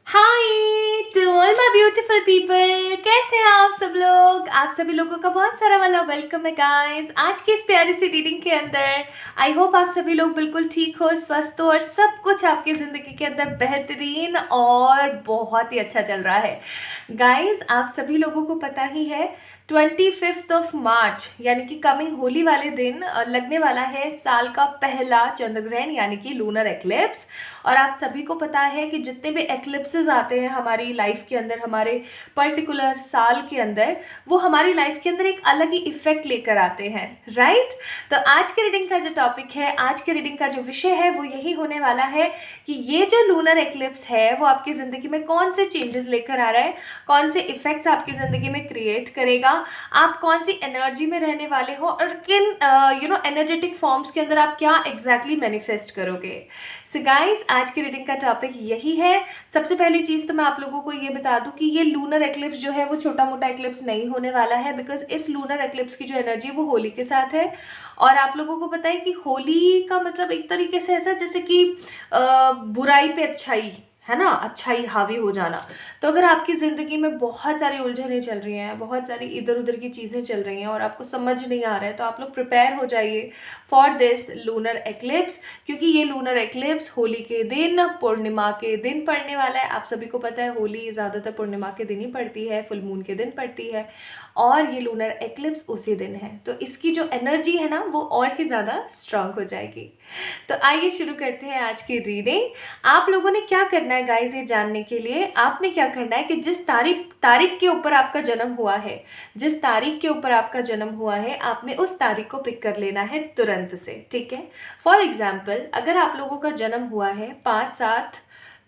Hi to all my beautiful people, कैसे हैं आप सब लोग। आप सभी लोगों का बहुत सारा वाला वेलकम है गाइस आज की इस प्यारी सी रीडिंग के अंदर। आई होप आप सभी लोग बिल्कुल ठीक हो, स्वस्थ हो और सब कुछ आपकी ज़िंदगी के अंदर बेहतरीन और बहुत ही अच्छा चल रहा है। गाइस आप सभी लोगों को पता ही है 25 ऑफ मार्च यानी कि कमिंग होली वाले दिन लगने वाला है साल का पहला चंद्रग्रहण यानी कि लूनर एक्लिप्स। और आप सभी को पता है कि जितने भी एक्लिप्सेस आते हैं हमारी लाइफ के अंदर, हमारे पर्टिकुलर साल के अंदर, वो हमारी लाइफ के अंदर एक अलग ही इफेक्ट लेकर आते हैं, राइट। तो आज के रीडिंग का जो टॉपिक है, आज के रीडिंग का जो विषय है वो यही होने वाला है कि ये जो लूनर एक्लिप्स है वो आपकी ज़िंदगी में कौन से चेंजेस लेकर आ रहा है, कौन से इफेक्ट्स आपकी ज़िंदगी में क्रिएट करेगा, आप कौन सी एनर्जी में रहने वाले हो और किन एनर्जेटिक फॉर्म्स के अंदर आप क्या एग्जैक्टली मैनिफेस्ट करोगे। सो गाइस आज की रीडिंग का टॉपिक यही है। सबसे पहली चीज़ तो मैं आप लोगों को ये बता दूं कि ये लूनर एक्लिप्स जो है वो छोटा मोटा एक्लिप्स नहीं होने वाला है, बिकॉज इस लूनर एक्लिप्स की जो एनर्जी वो होली के साथ है। और आप लोगों को पता है कि होली का मतलब एक तरीके से ऐसा जैसे कि बुराई पे अच्छाई है ना, अच्छाई हावी हो जाना। तो अगर आपकी ज़िंदगी में बहुत सारी उलझनें चल रही हैं, बहुत सारी इधर उधर की चीज़ें चल रही हैं और आपको समझ नहीं आ रहा है, तो आप लोग प्रिपेयर हो जाइए फॉर दिस लूनर एक्लिप्स, क्योंकि ये लूनर एक्लिप्स होली के दिन, पूर्णिमा के दिन पड़ने वाला है। आप सभी को पता है होली ज़्यादातर पूर्णिमा के दिन ही पड़ती है, फुल मून के दिन पड़ती है और ये लूनर एक्लिप्स उसी दिन है। तो इसकी जो एनर्जी है ना वो और ही ज़्यादा स्ट्रांग हो जाएगी। तो आइए शुरू करते हैं आज की रीडिंग। आप लोगों ने क्या करना है गाइस, ये जानने के लिए आपने क्या करना है कि जिस तारीख के ऊपर आपका जन्म हुआ है, जिस तारीख के ऊपर आपका जन्म हुआ है, आपने उस तारीख को पिक कर लेना है तुरंत से, ठीक है। फॉर एग्जाम्पल अगर आप लोगों का जन्म हुआ है 5, 7,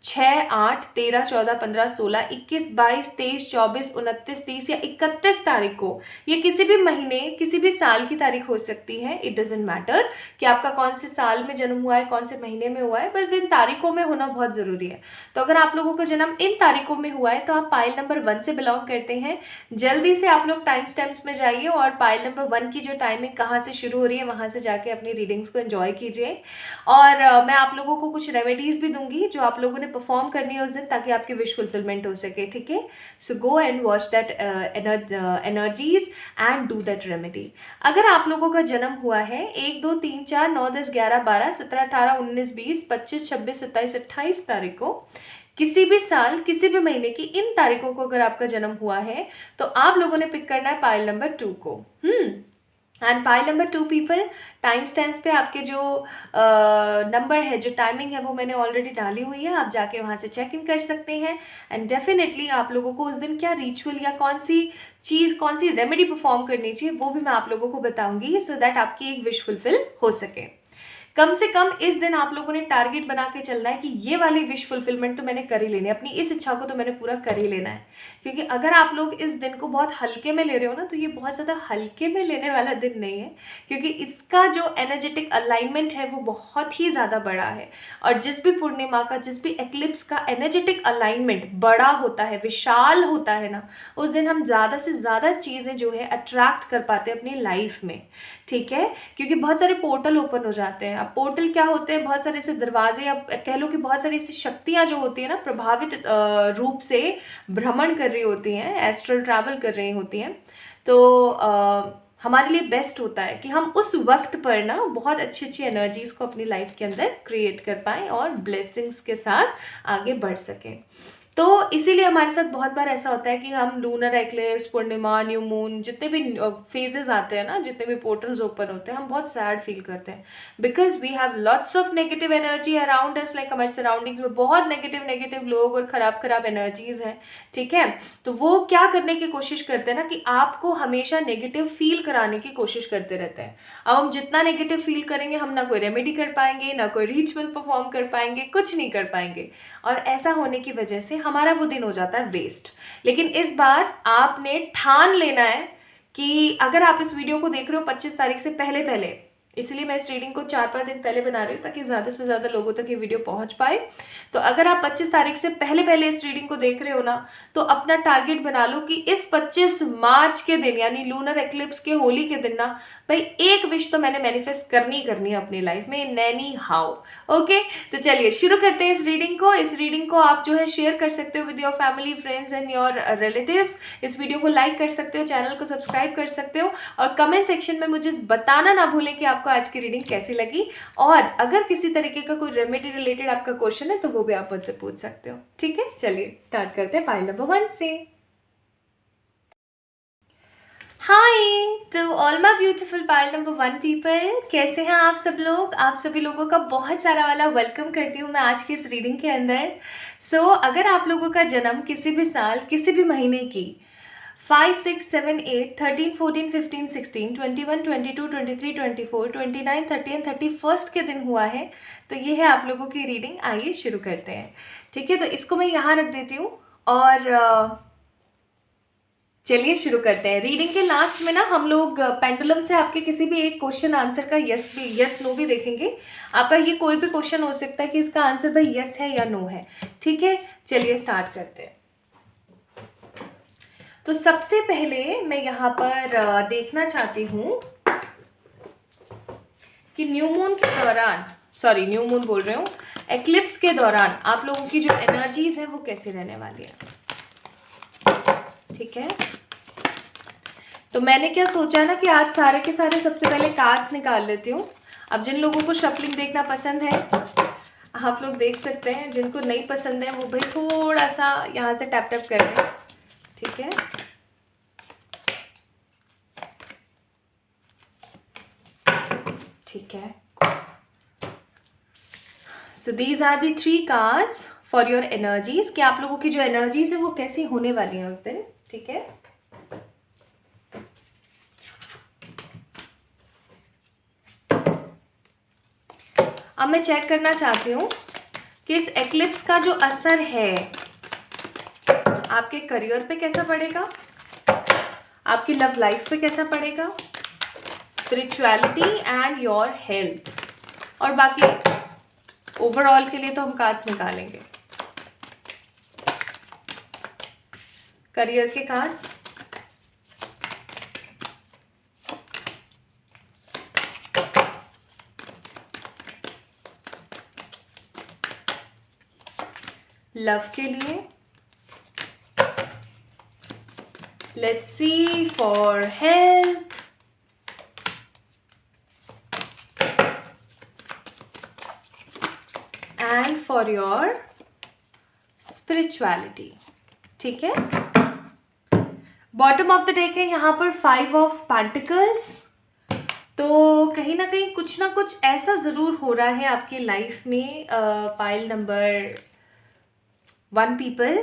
6, 8, 13, 14, 15, 16, 21, 22, 23, 24, 29, 30 या 31 तारीख को, ये किसी भी महीने किसी भी साल की तारीख हो सकती है। इट डजेंट मैटर कि आपका कौन से साल में जन्म हुआ है, कौन से महीने में हुआ है, बस इन तारीखों में होना बहुत ज़रूरी है। तो अगर आप लोगों का जन्म इन तारीखों में हुआ है तो आप पाइल नंबर 1 से बिलोंग करते हैं। जल्दी से आप लोग टाइम स्टैम्प्स में जाइए और पाइल नंबर 1 की जो टाइमिंग कहाँ से शुरू हो रही है वहाँ से जाके अपनी रीडिंग्स को एंजॉय कीजिए। और मैं आप लोगों को कुछ रेमेडीज़ भी दूंगी जो आप लोगों ने परफॉर्म करनी है उस दिन, ताकि आपकी विश फुलफिलमेंट हो सके, ठीक है। So go and watch that energies and do that remedy. अगर आप लोगों का जन्म हुआ है 1, 2, 3, 4, 9, 10, 11, 12, 17, 18, 19, 20, 25, 26, 27, 28 तारीख को, किसी भी साल किसी भी महीने की इन तारीखों को अगर आपका जन्म हुआ है तो आप लोगों ने पिक करना है पाइल नंबर 2 को। And pile number 2 people, time stamps पे आपके जो नंबर है, जो टाइमिंग है वो मैंने ऑलरेडी डाली हुई है, आप जाके वहाँ से चेक इन कर सकते हैं। एंड डेफिनेटली आप लोगों को उस दिन क्या रिचुअल या कौन सी चीज़, कौन सी रेमेडी परफॉर्म करनी चाहिए वो भी मैं आप लोगों को बताऊंगी, सो दैट आपकी एक विश फुलफिल हो सके। कम से कम इस दिन आप लोगों ने टारगेट बना के चलना है कि ये वाली विश फुलफिलमेंट तो मैंने कर ही लेनी है, अपनी इस इच्छा को तो मैंने पूरा कर ही लेना है। क्योंकि अगर आप लोग इस दिन को बहुत हल्के में ले रहे हो ना, तो ये बहुत ज़्यादा हल्के में लेने वाला दिन नहीं है, क्योंकि इसका जो एनर्जेटिक अलाइनमेंट है वो बहुत ही ज़्यादा बड़ा है। और जिस भी पूर्णिमा का, जिस भी एक्लिप्स का एनर्जेटिक अलाइनमेंट बड़ा होता है, विशाल होता है ना, उस दिन हम ज़्यादा से ज़्यादा चीज़ें जो है अट्रैक्ट कर पाते हैं अपनी लाइफ में, ठीक है। क्योंकि बहुत सारे पोर्टल ओपन हो जाते हैं। अब पोर्टल क्या होते हैं, बहुत सारे ऐसे दरवाजे, या कह लो कि बहुत सारी ऐसी शक्तियाँ जो होती है ना, प्रभावित रूप से भ्रमण कर रही होती हैं, एस्ट्रल ट्रैवल कर रही होती हैं। तो हमारे लिए बेस्ट होता है कि हम उस वक्त पर ना बहुत अच्छी अच्छी एनर्जीज़ को अपनी लाइफ के अंदर क्रिएट कर पाएँ और ब्लेसिंग्स के साथ आगे बढ़ सकें। तो इसीलिए हमारे साथ बहुत बार ऐसा होता है कि हम लूनर एक्लिप्स, पूर्णिमा, न्यू मून, जितने भी फेजेस आते हैं ना, जितने भी पोर्टल्स ओपन होते हैं, हम बहुत सैड फील करते हैं, because we have lots of negative energy around us. Like हमारे सराउंडिंग्स में बहुत नेगेटिव लोग और खराब एनर्जीज हैं, ठीक है। तो वो क्या करने की कोशिश करते हैं ना कि आपको हमेशा नेगेटिव फील कराने की कोशिश करते रहते हैं। अब हम जितना नेगेटिव फील करेंगे, हम ना कोई रेमेडी कर पाएंगे, ना कोई रिचुअल परफॉर्म कर पाएंगे, कुछ नहीं कर पाएंगे, और ऐसा होने की वजह से हमारा वो दिन हो जाता है वेस्ट। लेकिन इस बार आपने ठान लेना है कि अगर आप इस वीडियो को देख रहे हो 25 तारीख से पहले पहले, इसलिए मैं इस रीडिंग को 4-5 दिन पहले बना रही हूँ ताकि ज़्यादा से ज़्यादा लोगों तक ये वीडियो पहुँच पाए। तो अगर आप 25 तारीख से पहले पहले इस रीडिंग को देख रहे हो ना, तो अपना टारगेट बना लो कि इस 25 मार्च के दिन यानी लूनर एक्लिप्स के होली के दिन ना भाई एक विश तो मैंने मैनिफेस्ट करनी करनी है अपनी लाइफ में, नैनी हाउ। ओके, तो चलिए शुरू करते हैं इस रीडिंग को। इस रीडिंग को आप जो है शेयर कर सकते हो with your family, friends and your relatives. इस वीडियो को लाइक कर सकते हो, चैनल को सब्सक्राइब कर सकते हो और कमेंट सेक्शन में मुझे बताना ना भूलें कि आपको आज की रीडिंग कैसी लगी। और अगर किसी तरीके का कोई रेमेडी रिलेटेड आपका क्वेश्चन है तो वो भी आप मुझसे पूछ सकते हो। ठीक है, चलिए स्टार्ट करते हैं पाइल नंबर 1 से। Hi to all my beautiful pile number 1 people, कैसे हैं आप सब लोग। आप सभी लोगों का बहुत सारा वाला वेलकम करती हूँ मैं आज की इस रीडिंग के अंदर। अगर आप लोगों का जन्म किसी भी साल किसी भी महीने की 5, 6, 7, 8, 13, 14, 15, 16, 21, 22, 23, 24, 29, 30 एंड 31 के दिन हुआ है तो ये है आप लोगों की रीडिंग। आइए शुरू करते हैं। ठीक है, तो इसको मैं यहाँ रख देती हूँ और चलिए शुरू करते हैं। रीडिंग के लास्ट में ना हम लोग पेंडुलम से आपके किसी भी एक क्वेश्चन आंसर का यस नो भी देखेंगे। आपका ये कोई भी क्वेश्चन हो सकता है कि इसका आंसर भाई यस है या नो है। ठीक है, चलिए स्टार्ट करते हैं। तो सबसे पहले मैं यहाँ पर देखना चाहती हूँ कि न्यू मून के दौरान, सॉरी न्यू मून बोल रहे हूँ, एक्लिप्स के दौरान आप लोगों की जो एनर्जीज है वो कैसी रहने वाली है। ठीक है, तो मैंने क्या सोचा ना कि आज सारे के सारे सबसे पहले कार्ड्स निकाल लेती हूँ। अब जिन लोगों को शफलिंग देखना पसंद है आप लोग देख सकते हैं, जिनको नहीं पसंद है वो भाई थोड़ा सा यहाँ से टैप टैप कर दें। ठीक है, ठीक है। So these are the 3 cards for your energies, कि आप लोगों की जो एनर्जीज है वो कैसी होने वाली है उस दिन। ठीक है, अब मैं चेक करना चाहती हूँ कि इस एक्लिप्स का जो असर है आपके करियर पे कैसा पड़ेगा, आपकी लव लाइफ पे कैसा पड़ेगा, स्पिरिचुअलिटी एंड योर हेल्थ, और बाकी ओवरऑल के लिए तो हम कार्ड्स निकालेंगे। करियर के कार्ड्स, लव के लिए, let's see for health, and for your spirituality. ठीक है, बॉटम ऑफ द डेक है यहाँ पर 5 ऑफ पेंटिकल्स। तो कहीं ना कहीं कुछ ना कुछ ऐसा ज़रूर हो रहा है आपकी लाइफ में पाइल नंबर 1 पीपल,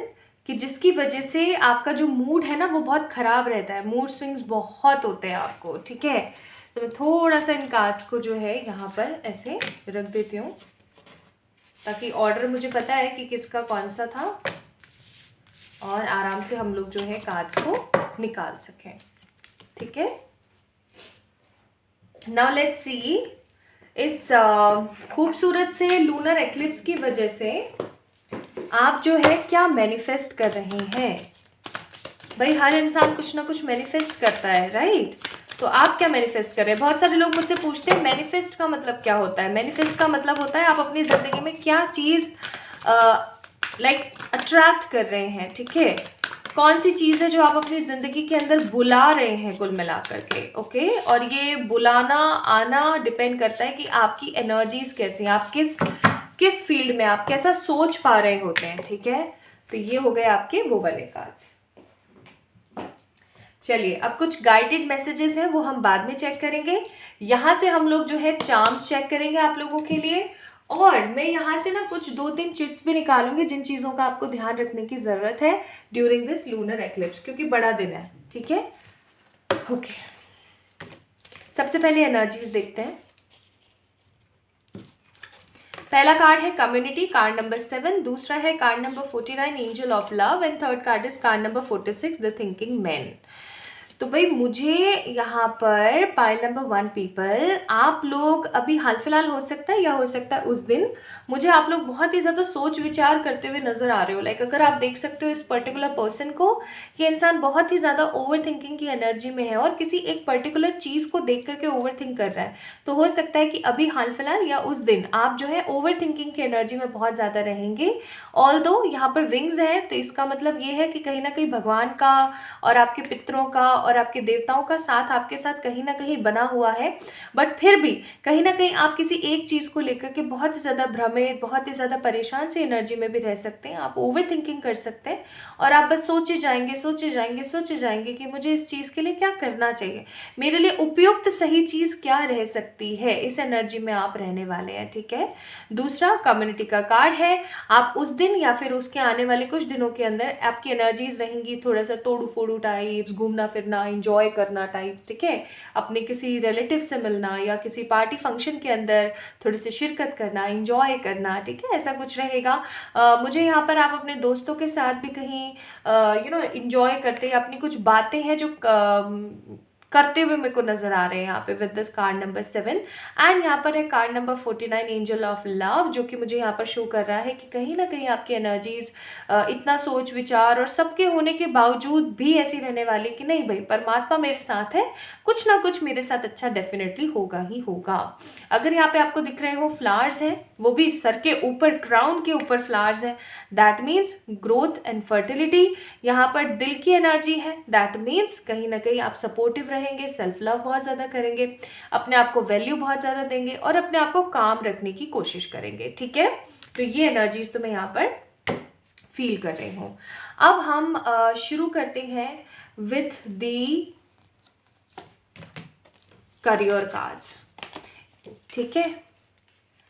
कि जिसकी वजह से आपका जो मूड है ना वो बहुत ख़राब रहता है, मूड स्विंग्स बहुत होते हैं आपको। ठीक है, तो मैं थोड़ा सा इन कार्ड्स को जो है यहाँ पर ऐसे रख देती हूँ ताकि ऑर्डर मुझे पता है कि किसका कौन सा था और आराम से हम लोग जो है कार्ड्स को निकाल सकें। ठीक है, नाउ लेट्स सी इस खूबसूरत से लूनर एक्लिप्स की वजह से आप जो है क्या मैनिफेस्ट कर रहे हैं। भाई हर इंसान कुछ ना कुछ मैनिफेस्ट करता है, राइट। तो आप क्या मैनिफेस्ट कर रहे हैं। बहुत सारे लोग मुझसे पूछते हैं मैनिफेस्ट का मतलब क्या होता है। मैनिफेस्ट का मतलब होता है आप अपनी ज़िंदगी में क्या चीज़ अट्रैक्ट कर रहे हैं। ठीक है, कौन सी चीज़ है जो आप अपनी ज़िंदगी के अंदर बुला रहे हैं कुल मिला करके। ओके, और ये बुलाना आना डिपेंड करता है कि आपकी एनर्जीज कैसी हैं, आप किस फील्ड में आप कैसा सोच पा रहे होते हैं। ठीक है, तो ये हो गए आपके वो वाले कार्ड्स। चलिए अब कुछ गाइडेड मैसेजेस हैं वो हम बाद में चेक करेंगे। यहाँ से हम लोग जो है चार्म्स चेक करेंगे आप लोगों के लिए, और मैं यहाँ से ना कुछ 2-3 चिट्स भी निकालूंगी जिन चीज़ों का आपको ध्यान रखने की ज़रूरत है ड्यूरिंग दिस लूनर एक्लिप्स, क्योंकि बड़ा दिन है। ठीक है, ओके, सबसे पहले एनर्जीज देखते हैं। पहला कार्ड है कम्युनिटी, कार्ड नंबर 7। दूसरा है card number 49 angel of love, and third card is called number 46 the thinking man. तो भाई मुझे यहाँ पर पाइल नंबर 1 पीपल, आप लोग अभी हाल फिलहाल हो सकता है या हो सकता है उस दिन, मुझे आप लोग बहुत ही ज़्यादा सोच विचार करते हुए नज़र आ रहे हो। लाइक अगर आप देख सकते हो इस पर्टिकुलर पर्सन को, ये इंसान बहुत ही ज़्यादा ओवर थिंकिंग की एनर्जी में है और किसी एक पर्टिकुलर चीज़ को देख करके ओवर थिंक कर रहा है। तो हो सकता है कि अभी हाल फिलहाल या उस दिन आप जो है ओवर थिंकिंग की एनर्जी में बहुत ज़्यादा रहेंगे। ऑल्दो यहाँ पर विंग्स है, तो इसका मतलब ये है कि कहीं ना कहीं भगवान का और आपके पितरों का और आपके देवताओं का साथ आपके साथ कहीं ना कहीं बना हुआ है। बट फिर भी कहीं ना कहीं आप किसी एक चीज़ को लेकर के बहुत ही ज़्यादा भ्रमित, बहुत ही ज़्यादा परेशान से एनर्जी में भी रह सकते हैं। आप ओवर थिंकिंग कर सकते हैं और आप बस सोचे जाएंगे सोचे जाएंगे सोचे जाएंगे कि मुझे इस चीज़ के लिए क्या करना चाहिए, मेरे लिए उपयुक्त सही चीज़ क्या रह सकती है। इस एनर्जी में आप रहने वाले हैं, ठीक है। दूसरा कम्युनिटी का कार्ड है। आप उस दिन या फिर उसके आने वाले कुछ दिनों के अंदर आपकी एनर्जीज रहेंगी थोड़ा सा तोड़ू फोड़ू टाइप्स, घूमना फिरना, एंजॉय करना टाइप्स, ठीक है। अपने किसी रिलेटिव से मिलना या किसी पार्टी फंक्शन के अंदर थोड़ी सी शिरकत करना, एंजॉय करना, ठीक है, ऐसा कुछ रहेगा। मुझे यहाँ पर आप अपने दोस्तों के साथ भी कहीं एंजॉय करते, अपनी कुछ बातें हैं जो करते हुए मेरे को नजर आ रहे हैं यहाँ पे with this card number 7। And यहाँ पर है card number 49 angel of love, जो कि मुझे यहाँ पर शो कर रहा है कि कहीं ना कहीं आपकी एनर्जीज इतना सोच विचार और सबके होने के बावजूद भी ऐसी रहने वाली कि नहीं भाई परमात्मा मेरे साथ है, कुछ ना कुछ मेरे साथ अच्छा डेफिनेटली होगा ही होगा। अगर यहाँ पे आपको दिख रहे हो फ्लावर्स हैं, वो भी सर के ऊपर, क्राउन के ऊपर फ्लावर्स हैं, that means growth and fertility. यहाँ पर दिल की एनर्जी है, दैट मीन्स कहीं ना कहीं आप सपोर्टिव रहेंगे, सेल्फ लव बहुत ज़्यादा करेंगे, अपने आप को वैल्यू बहुत ज़्यादा देंगे और अपने आप को काम रखने की कोशिश करेंगे, ठीक है। तो ये एनर्जीज तो मैं यहाँ पर फील कर रही हूँ। अब हम शुरू करते हैं विथ दी करियर कार्ड्स, ठीक है।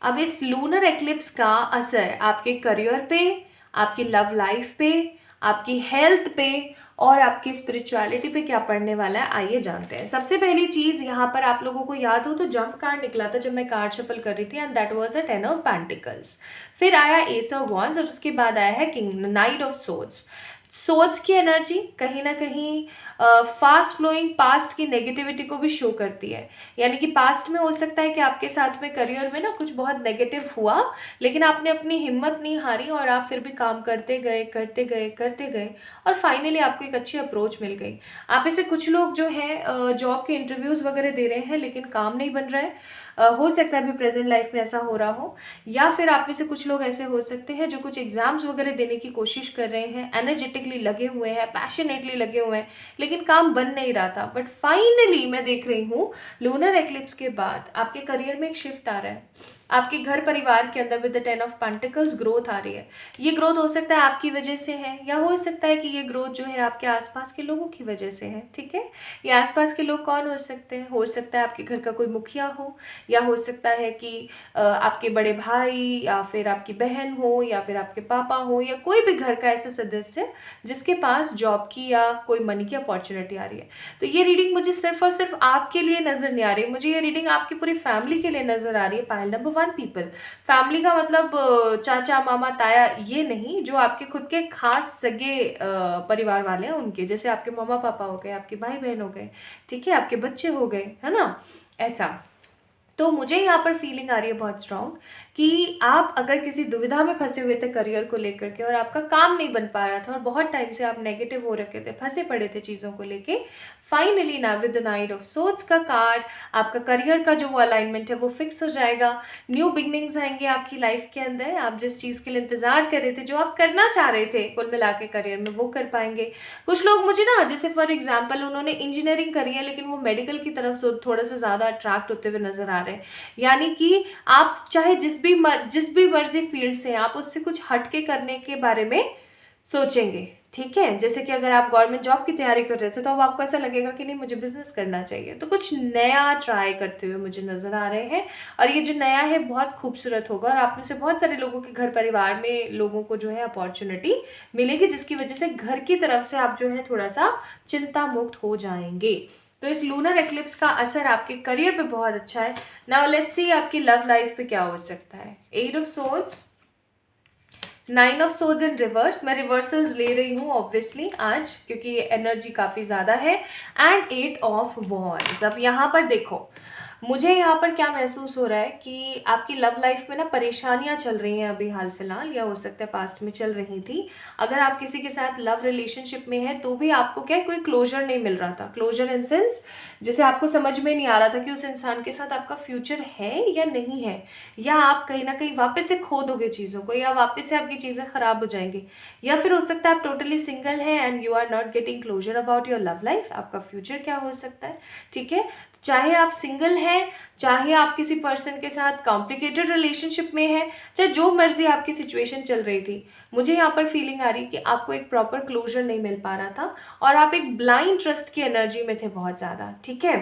अब इस लूनर एक्लिप्स का असर आपके करियर पे, आपकी लव लाइफ पे, आपकी हेल्थ पे और आपकी स्पिरिचुअलिटी पे क्या पड़ने वाला है, आइए जानते हैं। सबसे पहली चीज यहाँ पर आप लोगों को याद हो तो जंप कार्ड निकला था जब मैं कार्ड शफल कर रही थी, and that was a 10 of pentacles. फिर आया एस ऑफ वॉन्ड्स और उसके बाद आया है king night of swords. Swords की एनर्जी कहीं ना कहीं फास्ट फ्लोइंग पास्ट की नेगेटिविटी को भी शो करती है। यानी कि पास्ट में हो सकता है कि आपके साथ में करियर में ना कुछ बहुत नेगेटिव हुआ, लेकिन आपने अपनी हिम्मत नहीं हारी और आप फिर भी काम करते गए करते गए करते गए और फाइनली आपको एक अच्छी अप्रोच मिल गई। आप ऐसे कुछ लोग जो हैं जॉब के इंटरव्यूज वगैरह दे रहे हैं लेकिन काम नहीं बन रहा है। हो सकता है अभी प्रेजेंट लाइफ में ऐसा हो रहा हो, या फिर आप में से कुछ लोग ऐसे हो सकते हैं जो कुछ एग्जाम्स वगैरह देने की कोशिश कर रहे हैं, एनर्जेटिकली लगे हुए हैं, पैशनेटली लगे हुए हैं, लेकिन काम बन नहीं रहा था। बट फाइनली मैं देख रही हूँ लूनर एक्लिप्स के बाद आपके करियर में एक शिफ्ट आ रहा है, आपके घर परिवार के अंदर with the 10 of pentacles growth आ रही है। ये ग्रोथ हो सकता है आपकी वजह से है, या हो सकता है कि ये ग्रोथ जो है आपके आसपास के लोगों की वजह से है, ठीक है। ये आसपास के लोग कौन हो सकते हैं, हो सकता है आपके घर का कोई मुखिया हो, या हो सकता है कि आपके बड़े भाई या फिर आपकी बहन हो या फिर आपके पापा हो, या कोई भी घर का ऐसा सदस्य जिसके पास जॉब की या कोई मनी की अपॉर्चुनिटी आ रही है। तो ये रीडिंग मुझे सिर्फ और सिर्फ आपके लिए नजर नहीं आ रही, मुझे ये रीडिंग आपकी पूरी फैमिली के लिए नजर आ रही है। पाइल नंबर 1 पीपल, फैमिली का मतलब चाचा मामा ताया ये नहीं, जो आपके खुद के खास सगे परिवार वाले हैं उनके, जैसे आपके मामा पापा हो गए, आपके भाई बहन हो गए, ठीक है, आपके बच्चे हो गए, है ना, ऐसा। तो मुझे यहाँ पर फीलिंग आ रही है बहुत स्ट्रॉन्ग कि आप अगर किसी दुविधा में फंसे हुए थे करियर को लेकर के और आपका काम नहीं बन पा रहा था और बहुत टाइम से आप नेगेटिव हो रखे थे, फंसे पड़े थे चीज़ों को लेके, फाइनली ना with the night of swords का कार्ड आपका करियर का जो वो अलाइनमेंट है वो फिक्स हो जाएगा। न्यू बिगनिंग्स आएंगे आपकी लाइफ के अंदर, आप जिस चीज़ के लिए इंतजार कर रहे थे, जो आप करना चाह रहे थे कुल मिला के करियर में, वो कर पाएंगे। कुछ लोग मुझे ना, जैसे फॉर एग्जाम्पल उन्होंने इंजीनियरिंग करी है लेकिन वो मेडिकल की तरफ से थोड़ा सा ज़्यादा अट्रैक्ट होते हुए नजर आ रहे हैं। यानी कि आप चाहे जिस भी मर्जी फील्ड से आप उससे कुछ हटके करने के बारे में सोचेंगे, ठीक है। जैसे कि अगर आप गवर्नमेंट जॉब की तैयारी कर रहे थे तो अब आपको ऐसा लगेगा कि नहीं मुझे बिजनेस करना चाहिए, तो कुछ नया ट्राई करते हुए मुझे नजर आ रहे हैं। और ये जो नया है बहुत खूबसूरत होगा और आप में से बहुत सारे लोगों के घर परिवार में लोगों को जो है अपॉर्चुनिटी मिलेगी, जिसकी वजह से घर की तरफ से आप जो है थोड़ा सा चिंता मुक्त हो जाएंगे। तो इस लूनर एक्लिप्स का असर आपके करियर पे बहुत अच्छा है। नाउ लेट्स सी आपकी लव लाइफ पे क्या हो सकता है। 8 of swords, 9 of swords in reverse, मैं रिवर्सल्स ले रही हूँ ऑब्वियसली आज क्योंकि एनर्जी काफ़ी ज़्यादा है, एंड 8 ऑफ वॉन्ड्स। अब यहाँ पर देखो, मुझे यहाँ पर क्या महसूस हो रहा है कि आपकी लव लाइफ में ना परेशानियाँ चल रही हैं अभी हाल फिलहाल, या हो सकता है पास्ट में चल रही थी। अगर आप किसी के साथ लव रिलेशनशिप में हैं तो भी आपको क्या है, कोई क्लोजर नहीं मिल रहा था। क्लोजर इन सेंस जैसे आपको समझ में नहीं आ रहा था कि उस इंसान के साथ आपका फ्यूचर है या नहीं है, या आप कहीं ना कहीं वापस से खो दोगे चीज़ों को, या वापस से आपकी चीज़ें खराब हो जाएंगी, या फिर हो सकता है आप टोटली सिंगल हैं and you are not getting closure about your love life, आपका फ्यूचर क्या हो सकता है। ठीक है, चाहे आप सिंगल हैं, चाहे आप किसी पर्सन के साथ कॉम्प्लिकेटेड रिलेशनशिप में हैं, चाहे जो मर्जी आपकी सिचुएशन चल रही थी, मुझे यहाँ पर फीलिंग आ रही कि आपको एक प्रॉपर क्लोजर नहीं मिल पा रहा था और आप एक ब्लाइंड ट्रस्ट की एनर्जी में थे बहुत ज़्यादा। ठीक है,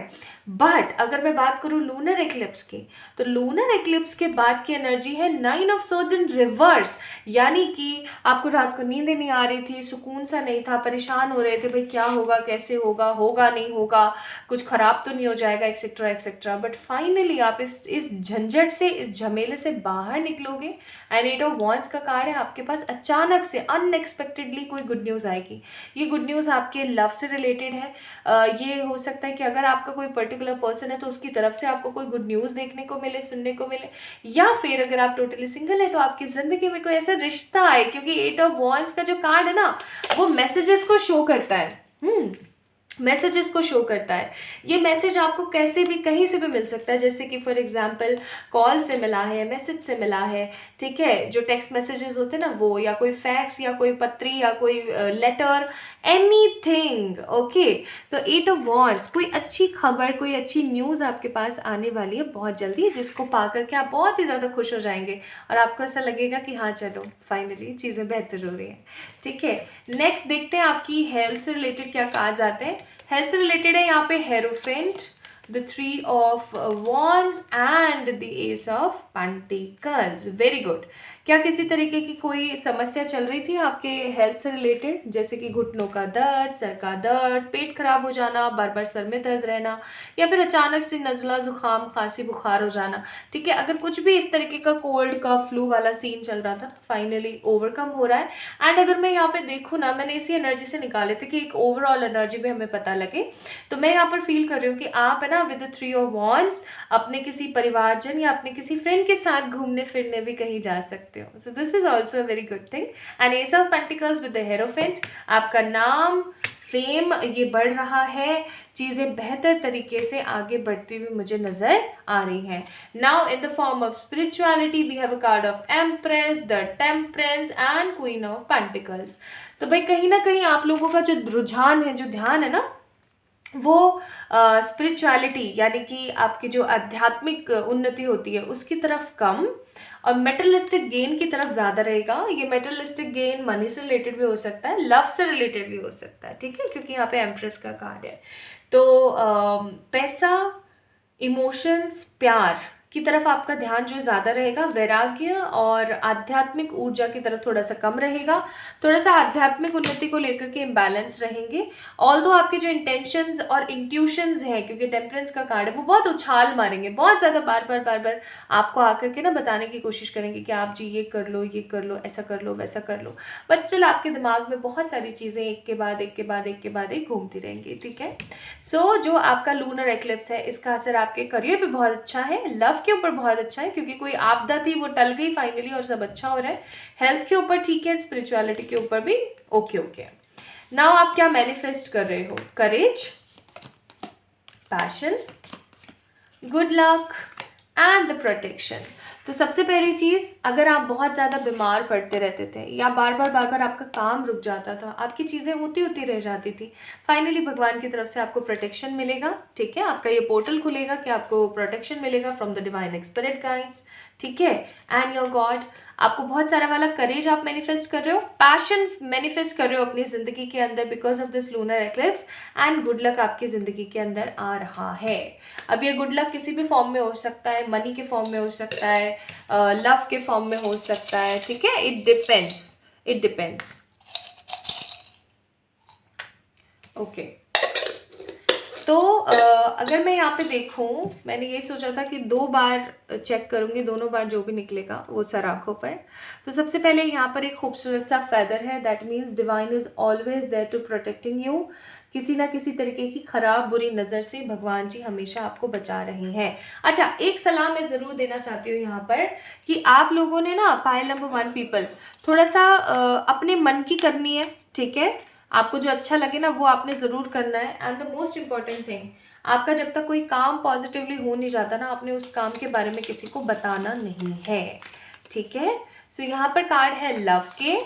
बट अगर मैं बात करूँ लूनर एक्लिप्स की, तो लूनर एक्लिप्स के बाद की एनर्जी है 9 ऑफ सोर्ड्स इन रिवर्स, यानी कि आपको रात को नींद नहीं आ रही थी, सुकून सा नहीं था, परेशान हो रहे थे भाई क्या होगा, कैसे होगा, होगा नहीं होगा, कुछ खराब तो नहीं हो जाएगा, एक्सेट्रा एक्सेट्रा। बट फाइनली आप इस झंझट से, इस झमेले से बाहर निकलोगे, एंड 8 ऑफ वॉन्ड्स का कार्ड है, आपके पास अचानक से अनएक्सपेक्टेडली कोई गुड न्यूज़ आएगी। ये गुड न्यूज़ आपके लव से रिलेटेड है। ये हो सकता है कि अगर आपका कोई पर्टिकुलर पर्सन है तो उसकी तरफ से आपको कोई गुड न्यूज़ देखने को मिले, सुनने को मिले, या फिर अगर आप टोटली सिंगल है तो आपकी ज़िंदगी में कोई ऐसा रिश्ता आए, क्योंकि 8 ऑफ वॉन्ड्स का जो कार्ड है ना वो मैसेजेस को शो करता है। मैसेजेस को शो करता है। ये मैसेज आपको कैसे भी कहीं से भी मिल सकता है, जैसे कि फॉर एग्जांपल कॉल से मिला है, मैसेज से मिला है, ठीक है, जो टेक्स्ट मैसेजेस होते हैं ना वो, या कोई फैक्स, या कोई पत्री, या कोई लेटर, एनीथिंग। ओके, तो 8 ऑफ वॉन्ड्स, कोई अच्छी खबर, कोई अच्छी न्यूज़ आपके पास आने वाली है बहुत जल्दी, जिसको पा करके आप बहुत ही ज़्यादा खुश हो जाएंगे और आपको ऐसा लगेगा कि हाँ चलो फाइनली चीज़ें बेहतर हो रही हैं। ठीक है, नेक्स्ट देखते हैं आपकी हेल्थ से रिलेटेड क्या कार्ड्स आते हैं। हेल्थ से रिलेटेड है यहाँ पे hierophant, the 3 of wands and the S of pentacles. Very good. क्या किसी तरीके की कोई समस्या चल रही थी आपके हेल्थ से रिलेटेड, जैसे कि घुटनों का दर्द, सर का दर्द, पेट खराब हो जाना, बार बार सर में दर्द रहना, या फिर अचानक से नज़ला, जुकाम, खांसी, बुखार हो जाना। ठीक है, अगर कुछ भी इस तरीके का कोल्ड का फ्लू वाला सीन चल रहा था, फाइनली ओवरकम हो रहा है। एंड अगर मैं यहाँ पे देखूँ ना, मैंने इसी एनर्जी से निकाले थे कि एक ओवरऑल एनर्जी भी हमें पता लगे, तो मैं यहाँ पर फील कर रही हूँ कि आप है ना विद द 3 ऑफ वॉन्ड्स अपने किसी परिवारजन या अपने किसी फ्रेंड के साथ घूमने फिरने भी कहीं जा सकते हो। So this is also a very good thing. And S of pentacles with the hierophant, आपका नाम, फेम ये बढ़ रहा है, चीज़ें बेहतर तरीके से आगे बढ़ती हुई मुझे नज़र आ रही हैं। Now in the form of spirituality we have a card of empress, the temperance and queen of pentacles. तो भाई कहीं ना कहीं आप लोगों का जो रुझान है, जो ध्यान है ना, वो स्पिरिचुअलिटी यानी कि आपकी जो आध्यात्मिक उन्नति होती है उसकी तरफ कम, और मेटलिस्टिक गेन की तरफ ज़्यादा रहेगा। ये मेटलिस्टिक गेन मनी से रिलेटेड भी हो सकता है, लव से रिलेटेड भी हो सकता है। ठीक है, क्योंकि यहाँ पे एम्प्रेस का कार्ड है। तो पैसा, इमोशंस, प्यार की तरफ आपका ध्यान जो ज़्यादा रहेगा, वैराग्य और आध्यात्मिक ऊर्जा की तरफ थोड़ा सा कम रहेगा। थोड़ा सा आध्यात्मिक उन्नति को लेकर के इम्बैलेंस रहेंगे। ऑल्दो आपके जो इंटेंशंस और इंट्यूशंस हैं, क्योंकि टेम्परेंस का कार्ड है, वो बहुत उछाल मारेंगे, बहुत ज़्यादा बार बार आपको आकर के ना बताने की कोशिश करेंगे कि आप जी ये कर लो, ये कर लो, ऐसा कर लो, वैसा कर लो, बट स्टिल आपके दिमाग में बहुत सारी चीज़ें एक के बाद एक के बाद एक के बाद एक घूमती रहेंगी। ठीक है, सो जो आपका लूनर एक्लिप्स है इसका असर आपके करियर पे बहुत अच्छा है, लव के ऊपर बहुत अच्छा है क्योंकि कोई आपदा थी वो टल गई फाइनली और सब अच्छा हो रहा है, हेल्थ के ऊपर ठीक है, स्पिरिचुअलिटी के ऊपर भी ओके। नाउ आप क्या मैनिफेस्ट कर रहे हो? Courage, passion, good luck and the protection. तो सबसे पहली चीज़, अगर आप बहुत ज़्यादा बीमार पड़ते रहते थे या बार बार आपका काम रुक जाता था, आपकी चीज़ें होती रह जाती थी, फाइनली भगवान की तरफ से आपको प्रोटेक्शन मिलेगा। ठीक है, आपका ये पोर्टल खुलेगा कि आपको प्रोटेक्शन मिलेगा from the divine spirit guides. ठीक है, एंड योर गॉड, आपको बहुत सारा वाला करेज आप मैनिफेस्ट कर रहे हो, पैशन मैनिफेस्ट कर रहे हो अपनी ज़िंदगी के अंदर because of this lunar eclipse, and good luck आपकी ज़िंदगी के अंदर आ रहा है। अब ये गुड लक किसी भी फॉर्म में हो सकता है, मनी के फॉर्म में हो सकता है, लव के फॉर्म में हो सकता है। ठीक है, इट डिपेंड्स। ओके, तो अगर मैं यहाँ पे देखूँ, मैंने ये सोचा था कि 2 बार चेक करूँगी, दोनों बार जो भी निकलेगा वो सराखों पर। तो सबसे पहले यहाँ पर एक खूबसूरत सा फेदर है, that means divine is always there to protecting you. किसी ना किसी तरीके की खराब बुरी नज़र से भगवान जी हमेशा आपको बचा रहे हैं। अच्छा, एक सलाह मैं ज़रूर देना चाहती हूँ यहाँ पर कि आप लोगों ने ना पाइल नंबर 1 पीपल थोड़ा सा अपने मन की करनी है, ठीक है। आपको जो अच्छा लगे ना वो आपने ज़रूर करना है। And the most important thing, आपका जब तक कोई काम पॉजिटिवली हो नहीं जाता ना, आपने उस काम के बारे में किसी को बताना नहीं है, ठीक है। सो यहाँ पर कार्ड है लव के,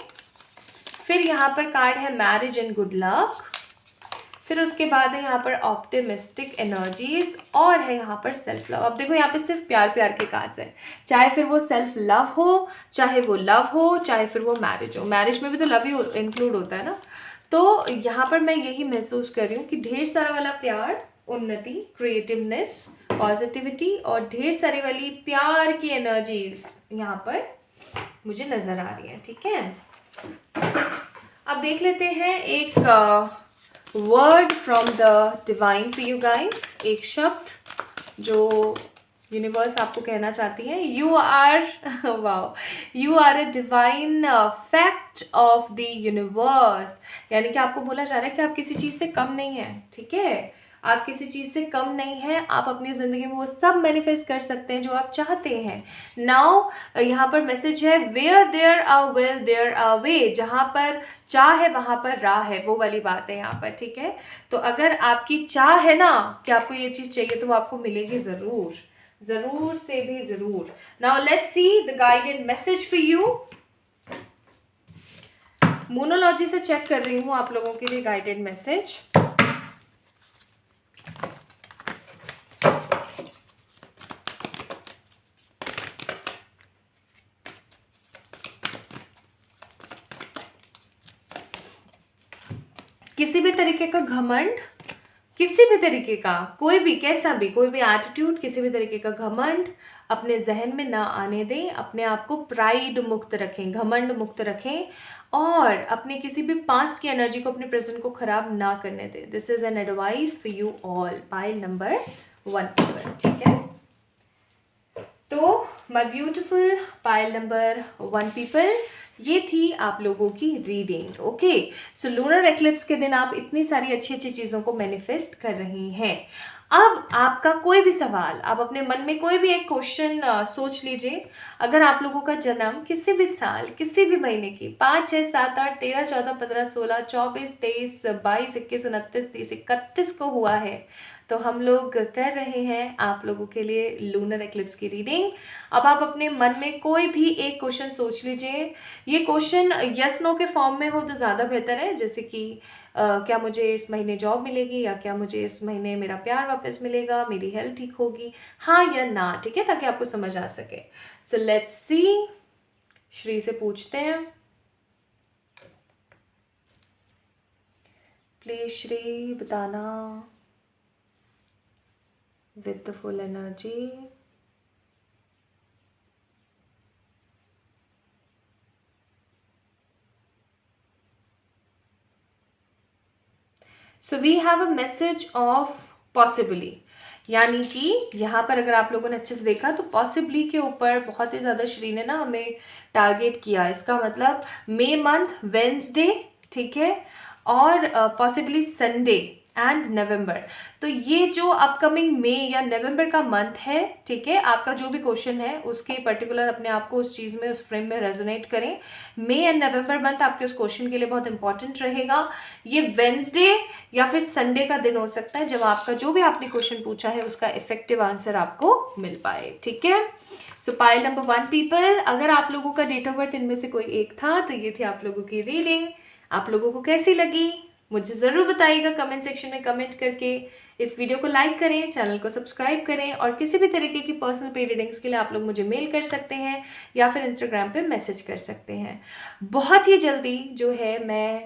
फिर यहाँ पर कार्ड है मैरिज एंड गुड लक, फिर उसके बाद है यहाँ पर ऑप्टिमिस्टिक एनर्जीज, और है यहाँ पर सेल्फ लव। अब देखो यहाँ पे सिर्फ प्यार प्यार के कार्ड्स हैं, चाहे फिर वो सेल्फ लव हो, चाहे वो लव हो, चाहे फिर वो मैरिज हो। मैरिज में भी तो लव ही इंक्लूड होता है ना। तो यहाँ पर मैं यही महसूस कर रही हूँ कि ढेर सारा वाला प्यार, उन्नति, क्रिएटिवनेस, पॉजिटिविटी और ढेर सारी वाली प्यार की एनर्जीज यहाँ पर मुझे नज़र आ रही है, ठीक है। अब देख लेते हैं एक word from the divine for you guys, एक शब्द जो यूनिवर्स आपको कहना चाहती है। You are wow, you are a divine fact of the universe. यानी कि आपको बोला जा रहा है कि आप किसी चीज़ से कम नहीं है, ठीक है। आप किसी चीज़ से कम नहीं है, आप अपनी ज़िंदगी में वो सब मैनिफेस्ट कर सकते हैं जो आप चाहते हैं। नाउ यहाँ पर मैसेज है, where there a will there a way. जहाँ पर चाह है वहाँ पर राह है, वो वाली बात है यहाँ पर, ठीक है। तो अगर आपकी चाह है ना कि आपको ये चीज़ चाहिए तो वो आपको मिलेगी ज़रूर, ज़रूर से भी ज़रूर। Now let's see the guided message for you. Moonology से चेक कर रही हूँ आप लोगों के लिए गाइडेड मैसेज। किसी भी तरीके का घमंड, किसी भी तरीके का कोई भी कैसा भी कोई भी एटीट्यूड, किसी भी तरीके का घमंड अपने जहन में ना आने दें। अपने आप को प्राइड मुक्त रखें, घमंड मुक्त रखें, और अपने किसी भी पास्ट की एनर्जी को, अपने प्रेजेंट को खराब ना करने दें। This is an advice for you all, pile number 1 people, ठीक है। तो my beautiful pile number 1 people, ये थी आप लोगों की रीडिंग, ओके। सो लूनर एक्लिप्स के दिन आप इतनी सारी अच्छी अच्छी चीज़ों को मैनिफेस्ट कर रही हैं। अब आपका कोई भी सवाल, आप अपने मन में कोई भी एक क्वेश्चन सोच लीजिए। अगर आप लोगों का जन्म किसी भी साल, किसी भी महीने की 5, 6, 7, 8, 13, 14, 15, 16, 24, 23, 22, 21, 29, 30, 31 को हुआ है, तो हम लोग कर रहे हैं आप लोगों के लिए लूनर एक्लिप्स की रीडिंग। अब आप अपने मन में कोई भी एक क्वेश्चन सोच लीजिए। ये क्वेश्चन यस नो के फॉर्म में हो तो ज़्यादा बेहतर है, जैसे कि क्या मुझे इस महीने जॉब मिलेगी, या क्या मुझे इस महीने मेरा प्यार वापस मिलेगा, मेरी हेल्थ ठीक होगी, हाँ या ना, ठीक है, ताकि आपको समझ आ सके। सो लेट्स सी, श्री से पूछते हैं, प्लीज श्री बताना with the full energy. So we have a message of possibly, यानी कि यहाँ पर अगर आप लोगों ने अच्छे से देखा तो पॉसिबली के ऊपर बहुत ही ज़्यादा श्री ने ना हमें टारगेट किया। इसका मतलब मई मंथ वेंसडे, ठीक है, और पॉसिबली संडे एंड नवंबर। तो ये जो अपकमिंग मई या नवंबर का मंथ है, ठीक है, आपका जो भी क्वेश्चन है उसके पर्टिकुलर अपने आप को उस चीज़ में, उस फ्रेम में रेजोनेट करें। मई एंड नवंबर मंथ आपके उस क्वेश्चन के लिए बहुत इंपॉर्टेंट रहेगा। ये वेंसडे या फिर संडे का दिन हो सकता है जब आपका जो भी आपने क्वेश्चन पूछा है उसका इफेक्टिव आंसर आपको मिल पाए, ठीक है। सो पाइल नंबर 1 पीपल, अगर आप लोगों का डेट ऑफ बर्थ इनमें से कोई एक था तो ये थी आप लोगों की रीडिंग। आप लोगों को कैसी लगी मुझे ज़रूर बताइएगा कमेंट सेक्शन में कमेंट करके। इस वीडियो को लाइक करें, चैनल को सब्सक्राइब करें, और किसी भी तरीके की पर्सनल पेड रीडिंग्स के लिए आप लोग मुझे मेल कर सकते हैं या फिर इंस्टाग्राम पे मैसेज कर सकते हैं। बहुत ही जल्दी जो है मैं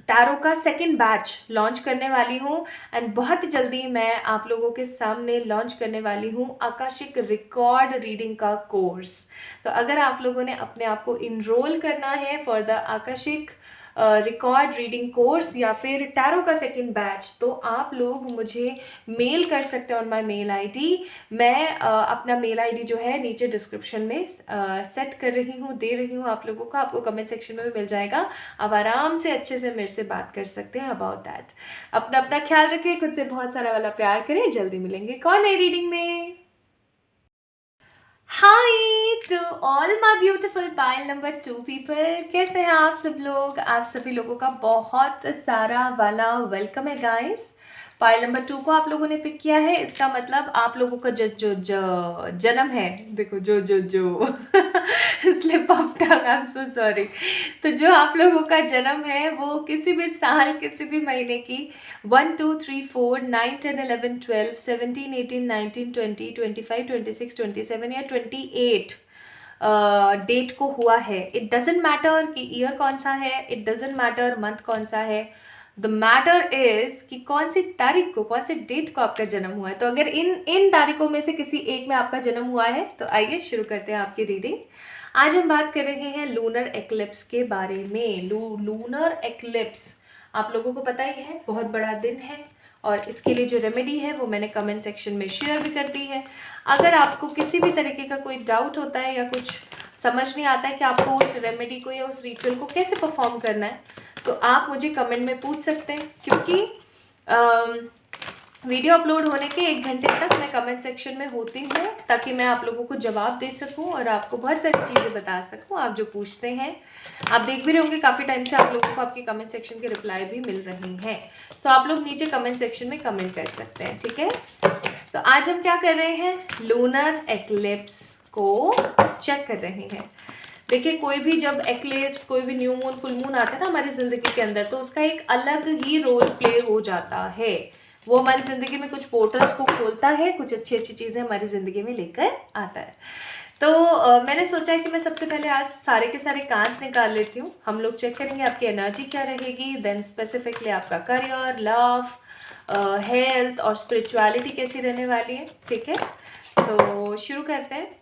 टैरो का सेकंड बैच लॉन्च करने वाली हूँ, एंड बहुत ही जल्दी मैं आप लोगों के सामने लॉन्च करने वाली हूँ आकाशिक रिकॉर्ड रीडिंग का कोर्स। तो अगर आप लोगों ने अपने आप को इनरोल करना है for the Akashic record reading course या फिर टैरो का सेकंड बैच, तो आप लोग मुझे मेल कर सकते हैं ऑन माय मेल आईडी। मैं अपना मेल आईडी जो है नीचे डिस्क्रिप्शन में सेट कर रही हूँ, दे रही हूँ आप लोगों को, आपको कमेंट सेक्शन में भी मिल जाएगा। आप आराम से अच्छे से मेरे से बात कर सकते हैं अबाउट दैट। अपना अपना ख्याल रखें, खुद से बहुत सारा वाला प्यार करें। जल्दी मिलेंगे कौन है रीडिंग में। Hi to all my beautiful pile number 2 people, कैसे हैं आप सब लोग। आप सभी लोगों का बहुत सारा वाला वेलकम है गाइस। पाइल नंबर 2 को आप लोगों ने पिक किया है, इसका मतलब आप लोगों का जो जो जो जन्म है, देखो जो जो जो slip of tongue, I am so sorry. तो जो आप लोगों का जन्म है वो किसी भी साल, किसी भी महीने की 1 2 3 4 9 10 11 12 17 18 19 20 25 26 27 या 28 डेट को हुआ है। इट डजेंट मैटर कि ईयर कौन सा है, इट डजेंट मैटर मंथ कौन सा है, द मैटर इज कि कौन सी तारीख को, कौन से डेट को आपका जन्म हुआ है। तो अगर इन तारीखों में से किसी एक में आपका जन्म हुआ है तो आइए शुरू करते हैं आपकी रीडिंग। आज हम बात कर रहे हैं लूनर एक्लिप्स के बारे में। लूनर एक्लिप्स आप लोगों को पता ही है, बहुत बड़ा दिन है, और इसके लिए जो रेमेडी है वो मैंने कमेंट सेक्शन में शेयर भी कर दी है। अगर आपको किसी भी तरीके का कोई डाउट होता है या कुछ समझ नहीं आता है कि आपको उस रेमेडी को या उस रिचुअल को कैसे परफॉर्म करना है, तो आप मुझे कमेंट में पूछ सकते हैं, क्योंकि वीडियो अपलोड होने के 1 घंटे तक मैं कमेंट सेक्शन में होती हूँ, ताकि मैं आप लोगों को जवाब दे सकूँ और आपको बहुत सारी चीज़ें बता सकूँ आप जो पूछते हैं। आप देख भी रहे होंगे काफ़ी टाइम से आप लोगों को आपके कमेंट सेक्शन के रिप्लाई भी मिल रही हैं। सो आप लोग नीचे कमेंट सेक्शन में कमेंट कर सकते हैं, ठीक है। तो आज हम क्या कर रहे हैं, लूनर एक्लिप्स को चेक कर रहे हैं। देखिए, कोई भी जब एक्लिप्स, कोई भी न्यू मून, फुल मून आता है ना हमारी ज़िंदगी के अंदर, तो उसका एक अलग ही रोल प्ले हो जाता है। वो हमारी ज़िंदगी में कुछ पोर्टल्स को खोलता है, कुछ अच्छी अच्छी चीज़ें हमारी ज़िंदगी में लेकर आता है। तो मैंने सोचा कि मैं सबसे पहले आज सारे के सारे कार्ड्स निकाल लेती हूँ। हम लोग चेक करेंगे आपकी एनर्जी क्या रहेगी, देन स्पेसिफिकली आपका करियर, लव, हेल्थ और स्पिरिचुअलिटी कैसी रहने वाली है, ठीक है। सो शुरू करते हैं।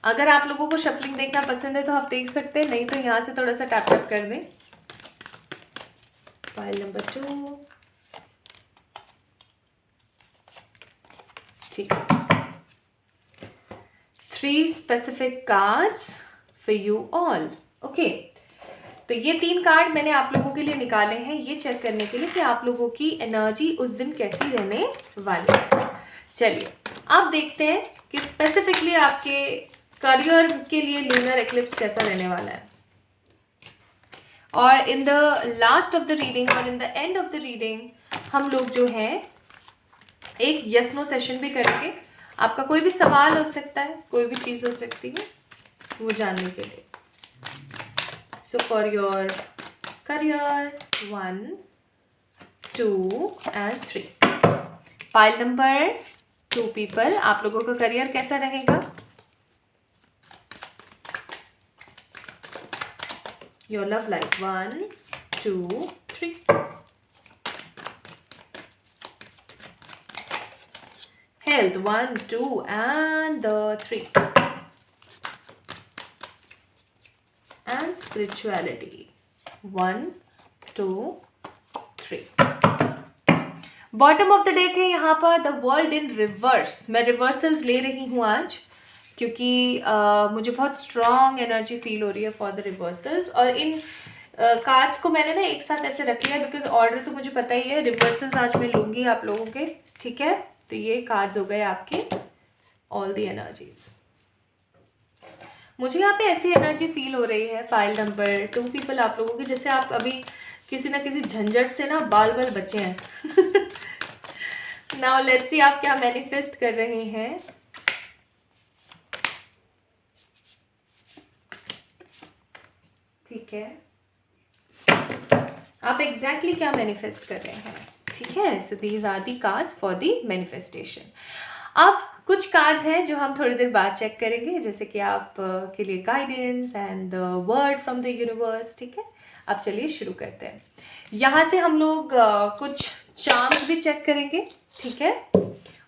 अगर आप लोगों को शफलिंग देखना पसंद है तो आप देख सकते हैं, नहीं तो यहाँ से थोड़ा सा टैप टैप कर दें। फाइल नंबर 2, ठीक है। 3 specific cards for you all, okay. तो ये 3 कार्ड मैंने आप लोगों के लिए निकाले हैं, ये चेक करने के लिए कि आप लोगों की एनर्जी उस दिन कैसी रहने वाली है। चलिए अब देखते हैं कि स्पेसिफिकली आपके करियर के लिए लूनर एक्लिप्स कैसा रहने वाला है। और in the last of the reading और in the end of the reading हम लोग जो है एक यस नो सेशन भी करेंगे। आपका कोई भी सवाल हो सकता है, कोई भी चीज़ हो सकती है, वो जानने के लिए। So for your career 1 2 and 3, pile number 2 people, आप लोगों का करियर कैसा रहेगा। Your love life 1 2 3, health 1 2 and 3, and spirituality 1 2 3। Bottom of the deck है यहाँ पर द वर्ल्ड इन रिवर्स। मैं रिवर्सल्स ले रही हूँ आज, क्योंकि मुझे बहुत स्ट्रॉन्ग एनर्जी फील हो रही है फॉर द रिवर्सल्स। और इन कार्ड्स को मैंने ना एक साथ ऐसे रख लिया, बिकॉज ऑर्डर तो मुझे पता ही है, रिवर्सल्स आज मैं लूँगी आप लोगों के, ठीक है। तो ये कार्ड्स हो गए आपके ऑल द एनर्जीज। मुझे यहाँ पे ऐसी एनर्जी फील हो रही है फाइल नंबर 2 पीपल, आप लोगों की, जैसे आप अभी किसी ना किसी झंझट से ना बाल बाल बचे हैं। नाउ लेट्स सी आप क्या मैनिफेस्ट कर रहे हैं। ठीक है, आप एग्जैक्टली क्या मैनिफेस्ट कर रहे हैं, ठीक है। So these are the cards for the manifestation. अब कुछ कार्ड्स हैं जो हम थोड़ी देर बाद चेक करेंगे, जैसे कि आप के लिए guidance and the word from the universe, ठीक है। अब चलिए शुरू करते हैं। यहाँ से हम लोग कुछ चार्म्स भी चेक करेंगे, ठीक है।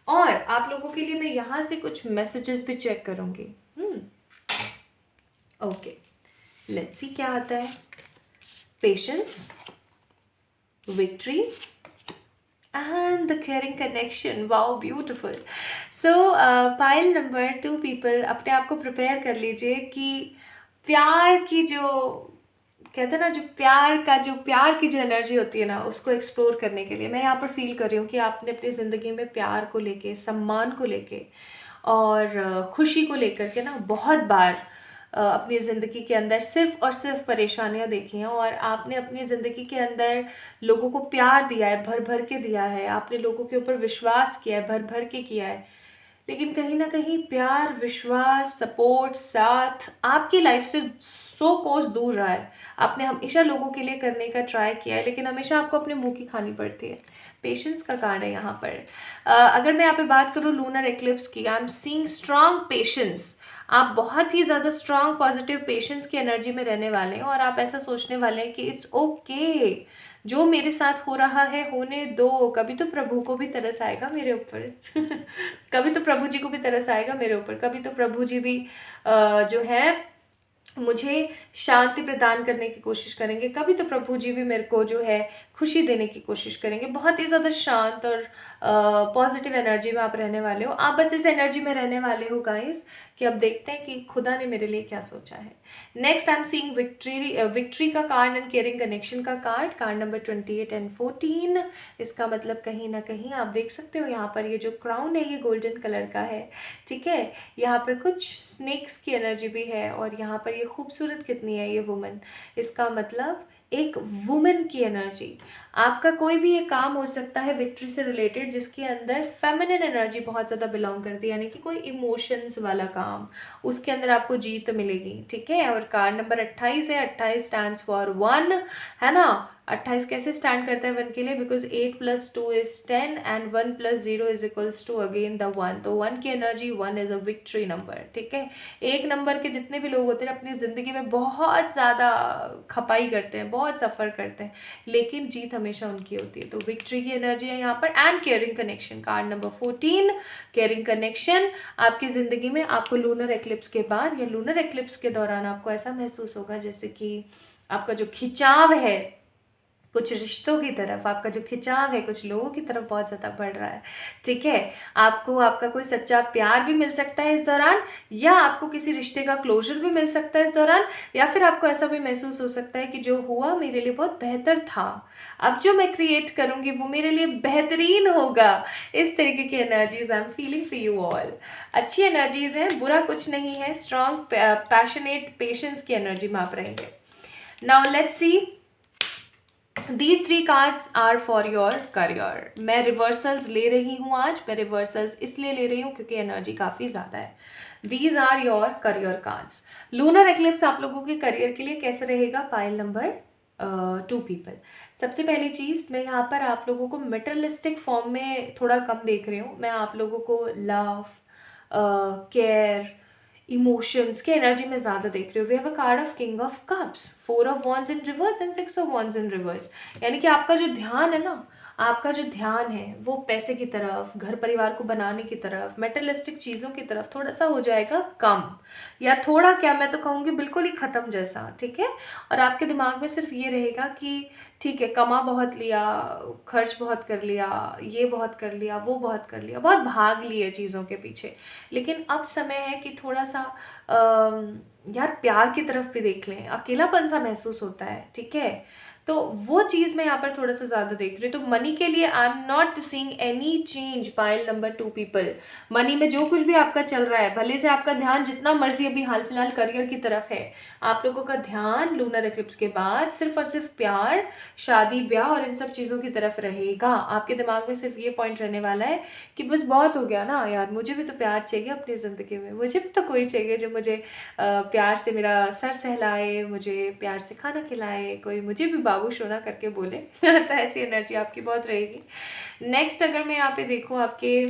और आप लोगों के लिए मैं यहाँ से कुछ मैसेजेस भी चेक करूँगी। ओके, लेट्स सी क्या आता है। Patience, victory and the caring connection. Wow, beautiful. So pile number 2 people, अपने आप को प्रिपेयर कर लीजिए कि प्यार की जो कहते हैं ना, जो प्यार की जो एनर्जी होती है ना, उसको एक्सप्लोर करने के लिए मैं यहाँ पर फील कर रही हूँ कि आपने अपनी ज़िंदगी में प्यार को लेके, सम्मान को लेके और खुशी को लेकर के ना बहुत बार अपनी ज़िंदगी के अंदर सिर्फ़ और सिर्फ परेशानियाँ देखी हैं, और आपने अपनी ज़िंदगी के अंदर लोगों को प्यार दिया है, भर भर के दिया है, आपने लोगों के ऊपर विश्वास किया है, भर भर के किया है, लेकिन कहीं ना कहीं प्यार, विश्वास, सपोर्ट, साथ आपकी लाइफ से 100 कोस दूर रहा है। आपने हमेशा लोगों के लिए करने का ट्राई किया है, लेकिन हमेशा आपको अपने मुंह की खानी पड़ती है। पेशेंस का कार्ड है यहाँ पर। अगर मैं यहाँ पे बात करूँ लूनर एक्लिप्स की, I am seeing strong patience. आप बहुत ही ज़्यादा स्ट्रांग पॉजिटिव पेशेंस की एनर्जी में रहने वाले हैं, और आप ऐसा सोचने वाले हैं कि इट्स ओके, जो मेरे साथ हो रहा है होने दो, कभी तो प्रभु को भी तरस आएगा मेरे ऊपर कभी तो प्रभु जी को भी तरस आएगा मेरे ऊपर, कभी तो प्रभु जी भी जो है मुझे शांति प्रदान करने की कोशिश करेंगे, कभी तो प्रभु जी भी मेरे को जो है खुशी देने की कोशिश करेंगे। बहुत ही ज़्यादा शांत और पॉजिटिव एनर्जी में आप रहने वाले हो। आप बस इस एनर्जी में रहने वाले हो गाइस, कि अब देखते हैं कि खुदा ने मेरे लिए क्या सोचा है। Next I am seeing victory का कार्ड एंड केयरिंग कनेक्शन का कार्ड नंबर 28 एंड 14। इसका मतलब कहीं ना कहीं आप देख सकते हो यहाँ पर ये जो क्राउन है ये गोल्डन कलर का है, ठीक है। यहाँ पर कुछ स्नेक्स की एनर्जी भी है, और यहाँ पर ये खूबसूरत कितनी है ये वुमन, इसका मतलब एक वुमेन की एनर्जी। आपका कोई भी ये काम हो सकता है विक्ट्री से रिलेटेड जिसके अंदर फेमिनिन एनर्जी बहुत ज़्यादा बिलोंग करती है, यानी कि कोई इमोशंस वाला काम, उसके अंदर आपको जीत मिलेगी, ठीक है। और कार्ड नंबर 28 है। 28 स्टैंड्स फॉर 1, है ना। 28 कैसे स्टैंड करता है 1 के लिए, बिकॉज 8 + 2 = 10 एंड 1 + 0 = अगेन द 1। तो 1 की energy, 1 is a victory number, ठीक है। एक नंबर के जितने भी लोग होते हैं अपनी ज़िंदगी में बहुत ज़्यादा खपाई करते हैं, बहुत सफ़र करते हैं, लेकिन जीत हमेशा उनकी होती है। तो विक्ट्री की एनर्जी है यहाँ पर। And caring connection, card number 14, caring connection. आपकी ज़िंदगी में आपको लूनर एक्लिप्स के बाद या लूनर एक्लिप्स के दौरान आपको ऐसा महसूस होगा जैसे कि आपका जो खिंचाव है कुछ रिश्तों की तरफ, आपका जो खिंचाव है कुछ लोगों की तरफ बहुत ज़्यादा बढ़ रहा है, ठीक है। आपको आपका कोई सच्चा प्यार भी मिल सकता है इस दौरान, या आपको किसी रिश्ते का क्लोजर भी मिल सकता है इस दौरान, या फिर आपको ऐसा भी महसूस हो सकता है कि जो हुआ मेरे लिए बहुत बेहतर था, अब जो मैं क्रिएट करूँगी वो मेरे लिए बेहतरीन होगा। इस तरीके की energies I am feeling for you all. अच्छी एनर्जीज हैं, बुरा कुछ नहीं है। स्ट्रॉन्ग पैशनेट पेशेंस की एनर्जी में आप रहेंगे। Now let's C, These 3 cards are for your career। मैं रिवर्सल्स ले रही हूँ आज। मैं रिवर्सल्स इसलिए ले रही हूँ क्योंकि एनर्जी काफ़ी ज़्यादा है। These are your career cards। Lunar eclipse आप लोगों के करियर के लिए कैसे रहेगा, पाइल नंबर 2 पीपल। सबसे पहली चीज़, मैं यहाँ पर आप लोगों को मटेरियलिस्टिक फॉर्म में थोड़ा कम देख रही हूँ। मैं आप लोगों को लव, केयर, इमोशंस की एनर्जी में ज़्यादा देख रही हूँ। We have a card of king of cups, 4 of wands in reverse and 6 of wands in reverse. यानी कि आपका जो ध्यान है ना, आपका जो ध्यान है वो पैसे की तरफ, घर परिवार को बनाने की तरफ, मेटलिस्टिक चीज़ों की तरफ थोड़ा सा हो जाएगा कम, या थोड़ा क्या मैं तो कहूँगी बिल्कुल ही ख़त्म जैसा, ठीक है। और आपके दिमाग में सिर्फ ये रहेगा कि ठीक है, कमा बहुत लिया, खर्च बहुत कर लिया, ये बहुत कर लिया, वो बहुत कर लिया, बहुत भाग लिए चीज़ों के पीछे, लेकिन अब समय है कि थोड़ा सा यार प्यार की तरफ भी देख लें। अकेलापन सा महसूस होता है, ठीक है। तो वो चीज़ मैं यहाँ पर थोड़ा सा ज़्यादा देख रही हूँ। तो मनी के लिए I am not seeing any change, pile number 2 people. Money में जो कुछ भी आपका चल रहा है, भले से आपका ध्यान जितना मर्जी अभी हाल फिलहाल करियर की तरफ है, आप लोगों का ध्यान लूनर एक्लिप्स के बाद सिर्फ और सिर्फ प्यार, शादी, ब्याह और इन सब चीज़ों की तरफ रहेगा। आपके दिमाग में सिर्फ ये पॉइंट रहने वाला है कि बस बहुत हो गया ना यार, मुझे भी तो प्यार चाहिए अपनी ज़िंदगी में, मुझे भी तो कोई चाहिए जो मुझे प्यार से मेरा सर सहलाए, मुझे प्यार से खाना खिलाए, कोई मुझे भी बाबू सोना करके बोले तो ऐसी एनर्जी आपकी बहुत रहेगी। नेक्स्ट अगर मैं यहाँ पे देखूँ आपके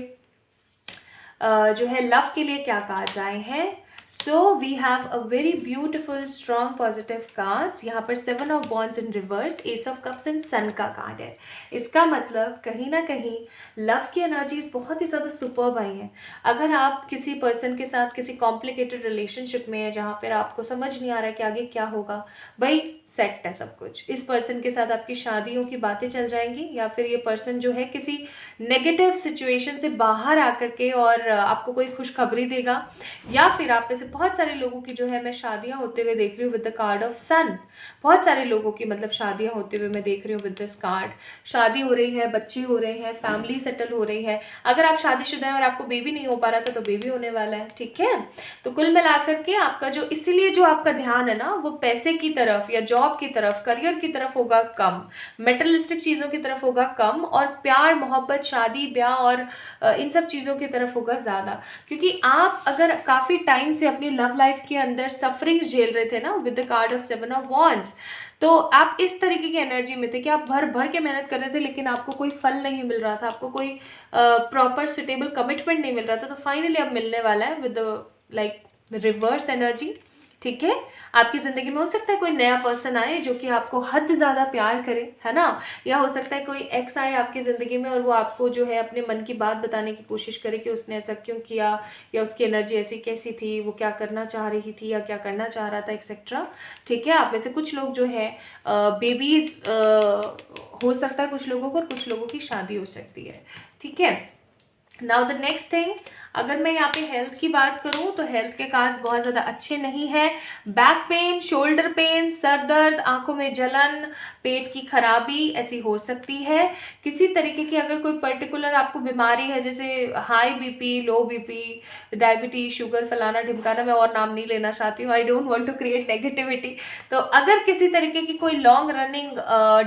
जो है लव के लिए क्या कार्ड्स आए हैं, so we have a very beautiful strong positive cards. यहाँ पर 7 of wands in reverse, ace of cups and sun का कार्ड है। इसका मतलब कहीं ना कहीं लव की एनर्जीज बहुत ही ज़्यादा सुपर्ब आई हैं। अगर आप किसी पर्सन के साथ किसी कॉम्प्लिकेटेड रिलेशनशिप में है जहाँ पर आपको समझ नहीं आ रहा है कि आगे क्या होगा, भाई सेट है सब कुछ। इस पर्सन के साथ आपकी शादियों की बातें चल जाएंगी, या फिर ये पर्सन जो है किसी नेगेटिव सिचुएशन से बाहर आकर के और आपको कोई खुशखबरी देगा, या फिर आप में से बहुत सारे लोगों की जो है मैं शादियां होते हुए देख रही हूँ विद द कार्ड ऑफ सन। बहुत सारे लोगों की मतलब शादियां होते हुए मैं देख रही हूँ विद दिस कार्ड। शादी हो रही है, बच्चे हो रहे हैं, फैमिली सेटल हो रही है। अगर आप शादीशुदा हैं और आपको बेबी नहीं हो पा रहा था तो बेबी होने वाला है, ठीक है। तो कुल मिलाकर के आपका जो, इसीलिए जो आपका ध्यान है ना वो पैसे की तरफ या जॉब की तरफ, करियर की तरफ होगा कम, मेटलिस्टिक चीज़ों की तरफ होगा कम, और प्यार मोहब्बत शादी ब्याह और इन सब चीज़ों की तरफ होगा ज़्यादा। क्योंकि आप अगर काफ़ी टाइम से अपनी लव लाइफ के अंदर सफरिंग्स झेल रहे थे ना with the card of 7 of wands, तो आप इस तरीके की एनर्जी में थे कि आप भर भर के मेहनत कर रहे थे लेकिन आपको कोई फल नहीं मिल रहा था, आपको कोई प्रॉपर सुटेबल कमिटमेंट नहीं मिल रहा था। तो फाइनली अब मिलने वाला है विद लाइक रिवर्स एनर्जी, ठीक है। आपकी ज़िंदगी में हो सकता है कोई नया पर्सन आए जो कि आपको हद ज़्यादा प्यार करे, है ना, या हो सकता है कोई एक्स आए आपकी ज़िंदगी में और वो आपको जो है अपने मन की बात बताने की कोशिश करे कि उसने ऐसा क्यों किया, या उसकी एनर्जी ऐसी कैसी थी, वो क्या करना चाह रही थी या क्या करना चाह रहा था, एक्सेट्रा, ठीक है। आप में से कुछ लोग जो है बेबीज़ हो सकता है कुछ लोगों को, और कुछ लोगों की शादी हो सकती है, ठीक है। नाउ द नेक्स्ट थिंग, अगर मैं यहाँ पे हेल्थ की बात करूँ तो हेल्थ के कार्ड्स बहुत ज़्यादा अच्छे नहीं है। Back pain, shoulder pain, sir दर्द, आंखों में जलन, पेट की खराबी ऐसी हो सकती है। किसी तरीके की अगर कोई पर्टिकुलर आपको बीमारी है, जैसे high BP, low BP, diabetes, sugar, फलाना ढिमकाना, मैं और नाम नहीं लेना चाहती हूँ, I don't want to create negativity. तो अगर किसी तरीके की कोई लॉन्ग रनिंग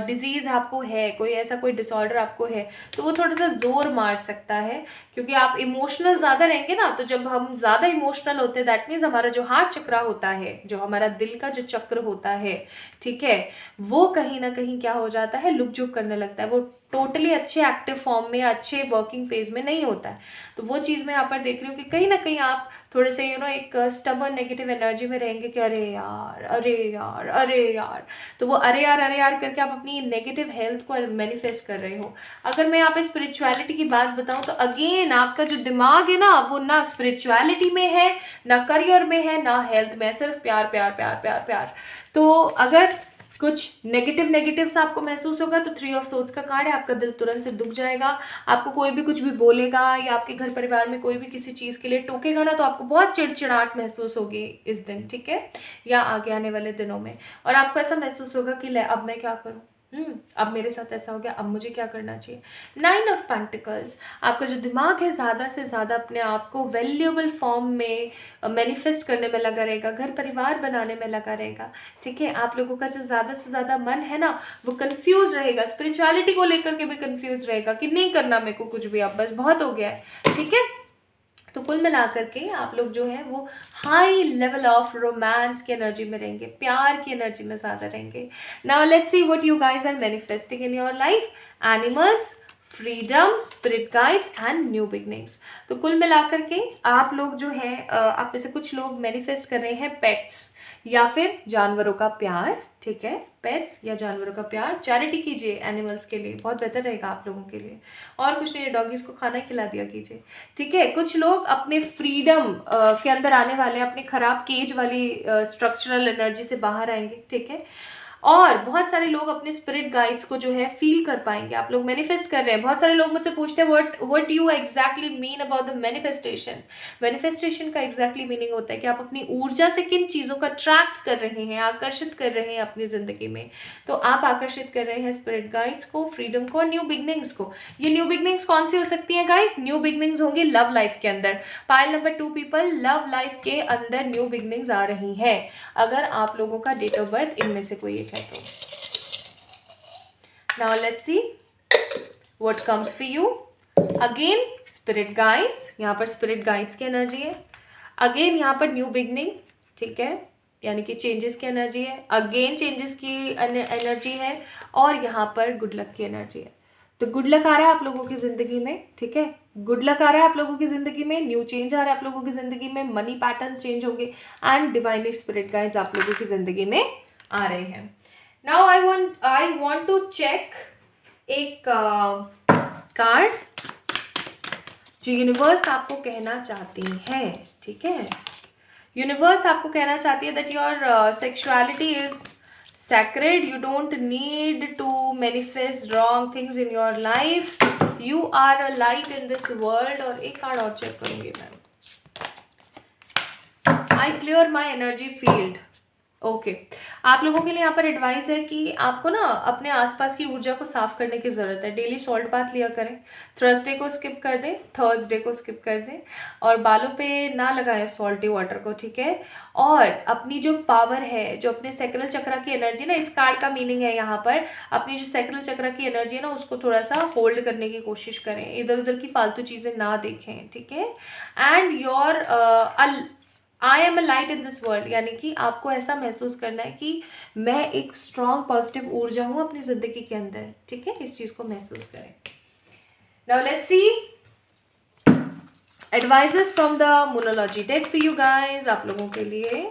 डिजीज़ आपको है, कोई ऐसा कोई डिसऑर्डर आपको है, तो वो थोड़ा सा जोर मार सकता है। क्योंकि आप इमोशनल ज़्यादा रहेंगे ना, तो जब हम ज़्यादा इमोशनल होते हैं दैट मीन्स हमारा जो हार्ट चक्र होता है, जो हमारा दिल का जो चक्र होता है, ठीक है, वो कहीं ना कहीं क्या हो जाता है, लुक झुक करने लगता है। वो टोटली अच्छे एक्टिव फॉर्म में, अच्छे वर्किंग फेज में नहीं होता है। तो वो चीज़ मैं यहाँ पर देख रही हूँ कि कहीं ना कहीं आप थोड़े से एक स्टबर्न नेगेटिव एनर्जी में रहेंगे कि अरे यार अरे यार अरे यार। तो वो अरे यार करके आप अपनी नेगेटिव हेल्थ को मैनिफेस्ट कर रहे हो। अगर मैं यहाँ पे स्पिरिचुअलिटी की बात बताऊँ तो अगेन आपका जो दिमाग है ना वो ना स्पिरिचुअलिटी में है, ना करियर में है, ना हेल्थ में है, सिर्फ प्यार प्यार प्यार प्यार प्यार। तो अगर कुछ नेगेटिव सा आपको महसूस होगा तो 3 ऑफ सोर्ड्स का कार्ड है, आपका दिल तुरंत से दुख जाएगा। आपको कोई भी कुछ भी बोलेगा या आपके घर परिवार में कोई भी किसी चीज़ के लिए टोकेगा ना, तो आपको बहुत चिड़चिड़ाहट महसूस होगी इस दिन, ठीक है, या आगे आने वाले दिनों में। और आपको ऐसा महसूस होगा कि ले अब मैं क्या करूँ, अब मेरे साथ ऐसा हो गया, अब मुझे क्या करना चाहिए। 9 ऑफ पेंटिकल्स, आपका जो दिमाग है ज़्यादा से ज़्यादा अपने आप को वैल्यूएबल फॉर्म में मैनिफेस्ट करने में लगा रहेगा, घर परिवार बनाने में लगा रहेगा, ठीक है। आप लोगों का जो ज़्यादा से ज़्यादा मन है ना वो कंफ्यूज रहेगा, स्पिरिचुअलिटी को लेकर के भी कंफ्यूज रहेगा कि नहीं करना मेरे को कुछ भी, अब बस बहुत हो गया है, ठीक है। तो कुल मिलाकर के आप लोग जो है वो हाई लेवल ऑफ रोमांस की एनर्जी में रहेंगे, प्यार की एनर्जी में ज़्यादा रहेंगे। Now let's see what you guys are manifesting in your life. Animals, freedom, spirit guides and new beginnings. तो कुल मिलाकर के आप लोग जो है आप में से कुछ लोग मैनिफेस्ट कर रहे हैं पेट्स या फिर जानवरों का प्यार, ठीक है, पेट्स या जानवरों का प्यार। चैरिटी कीजिए एनिमल्स के लिए, बहुत बेहतर रहेगा आप लोगों के लिए। और कुछ नहीं, डॉगीज को खाना खिला दिया कीजिए, ठीक है। कुछ लोग अपने फ्रीडम के अंदर आने वाले हैं, अपने खराब केज वाली स्ट्रक्चरल एनर्जी से बाहर आएंगे, ठीक है। और बहुत सारे लोग अपने स्पिरिट गाइड्स को जो है फील कर पाएंगे। आप लोग मैनिफेस्ट कर रहे हैं। बहुत सारे लोग मुझसे पूछते हैं what you exactly mean about the manifestation. Manifestation का एग्जैक्टली मीनिंग होता है कि आप अपनी ऊर्जा से किन चीज़ों का अट्रैक्ट कर रहे हैं, आकर्षित कर रहे हैं अपनी ज़िंदगी में। तो आप आकर्षित कर रहे हैं स्पिरिट गाइड्स को, फ्रीडम को और न्यू बिगनिंग्स को। ये न्यू बिगनिंग्स कौन सी हो सकती हैं गाइस? न्यू बिगनिंग्स होंगी लव लाइफ के अंदर। Pile number 2 people, love life के अंदर न्यू बिगनिंग्स आ रही हैं अगर आप लोगों का डेट ऑफ बर्थ इनमें से कोई एक है तो। Now let's see what comes for you. Again spirit guides, यहाँ पर spirit guides की एनर्जी है। अगेन यहाँ पर न्यू बिगनिंग, ठीक है, यानी कि चेंजेस की एनर्जी है। अगेन चेंजेस की एनर्जी है और यहाँ पर गुड लक की एनर्जी है। तो गुड लक आ रहा है आप लोगों की ज़िंदगी में, ठीक है। गुड लक आ रहा है आप लोगों की ज़िंदगी में, न्यू चेंज आ रहा है आप लोगों की ज़िंदगी में, मनी पैटर्न्स चेंज होंगे एंड डिवाइन स्पिरिट गाइड्स आप लोगों की ज़िंदगी में आ रहे हैं. Now I want to check एक कार्ड जो यूनिवर्स आपको कहना चाहती है. ठीक है, यूनिवर्स आपको कहना चाहती है that your sexuality is sacred. You don't need to manifest wrong things in your life. You are a light in this world. और एक कार्ड और चेक करूंगी मैं. I clear my energy field. Okay आप लोगों के लिए यहाँ पर एडवाइस है कि आपको ना अपने आसपास की ऊर्जा को साफ करने की ज़रूरत है. डेली सॉल्ट बाथ लिया करें, थर्सडे को स्किप कर दें, थर्सडे को स्किप कर दें, और बालों पे ना लगाएं सॉल्टी वाटर को. ठीक है, और अपनी जो पावर है, जो अपने सैक्रल चक्रा की एनर्जी ना, इस कार्ड का मीनिंग है यहाँ पर अपनी जो सैक्रल चक्रा की एनर्जी है ना, उसको थोड़ा सा होल्ड करने की कोशिश करें, इधर उधर की फालतू चीज़ें ना देखें. ठीक है, and your I am a light in this world, यानी कि आपको ऐसा महसूस करना है कि मैं एक स्ट्रॉन्ग पॉजिटिव ऊर्जा हूँ अपनी ज़िंदगी के अंदर. ठीक है, इस चीज़ को महसूस करें. Now let's see advices from the Moonology deck for you guys. आप लोगों के लिए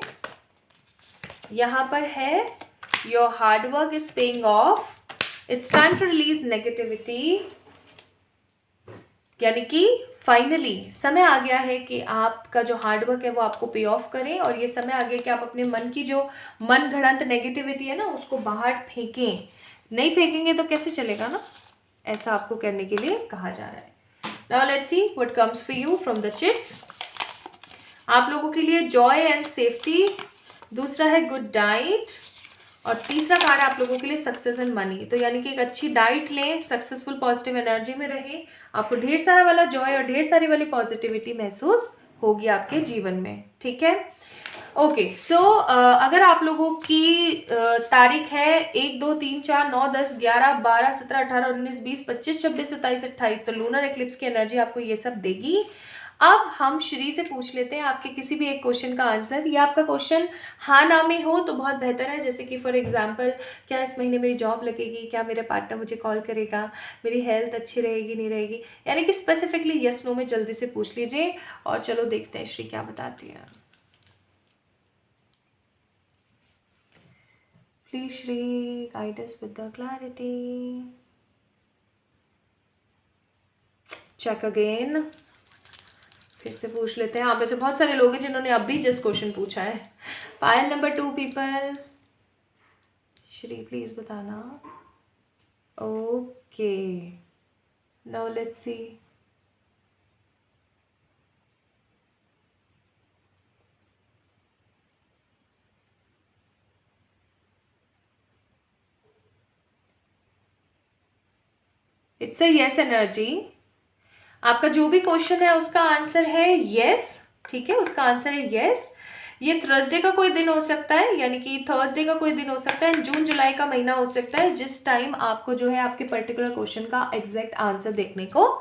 यहाँ पर है your hard work is paying off, it's time to release negativity, यानी कि फाइनली समय आ गया है कि आपका जो हार्डवर्क है वो आपको पे ऑफ करें, और ये समय आ गया कि आप अपने मन की जो मन घड़ंत नेगेटिविटी है ना, उसको बाहर फेंकें. नहीं फेंकेंगे तो कैसे चलेगा ना, ऐसा आपको करने के लिए कहा जा रहा है. Now let's see what comes for you from the chits. आप लोगों के लिए जॉय एंड सेफ्टी, दूसरा है गुड डाइट, और तीसरा कार्ड आप लोगों के लिए सक्सेस एंड मनी. तो यानी कि एक अच्छी डाइट लें, सक्सेसफुल पॉजिटिव एनर्जी में रहें, आपको ढेर सारा वाला जॉय और ढेर सारी वाली पॉजिटिविटी महसूस होगी आपके जीवन में. ठीक है, ओके. सो अगर आप लोगों की तारीख है 1, 2, 3, 4, 9, 10, 11, 12, 17, 18, 19, 20, 25, 26, 27, 28, तो लूनर एक्लिप्स की एनर्जी आपको ये सब देगी. अब हम श्री से पूछ लेते हैं आपके किसी भी एक क्वेश्चन का आंसर. या आपका क्वेश्चन हाँ ना में हो तो बहुत बेहतर है, जैसे कि फॉर एग्जांपल, क्या इस महीने मेरी जॉब लगेगी, क्या मेरा पार्टनर मुझे कॉल करेगा, मेरी हेल्थ अच्छी रहेगी नहीं रहेगी, यानी कि स्पेसिफिकली यस नो में जल्दी से पूछ लीजिए. और चलो देखते हैं श्री क्या बताती है. Please Shri guide us with the clarity. Check again, फिर से पूछ लेते हैं. आप में से बहुत सारे लोग हैं जिन्होंने अभी जस्ट क्वेश्चन पूछा है. पायल नंबर 2 पीपल, श्री प्लीज बताना. Okay, now let's see. It's a yes energy. आपका जो भी क्वेश्चन है उसका आंसर है यस. ठीक है, उसका आंसर है यस. ये थर्सडे का कोई दिन हो सकता है, यानी कि थर्सडे का कोई दिन हो सकता है, जून जुलाई का महीना हो सकता है, जिस टाइम आपको जो है आपके पर्टिकुलर क्वेश्चन का एग्जैक्ट आंसर देखने को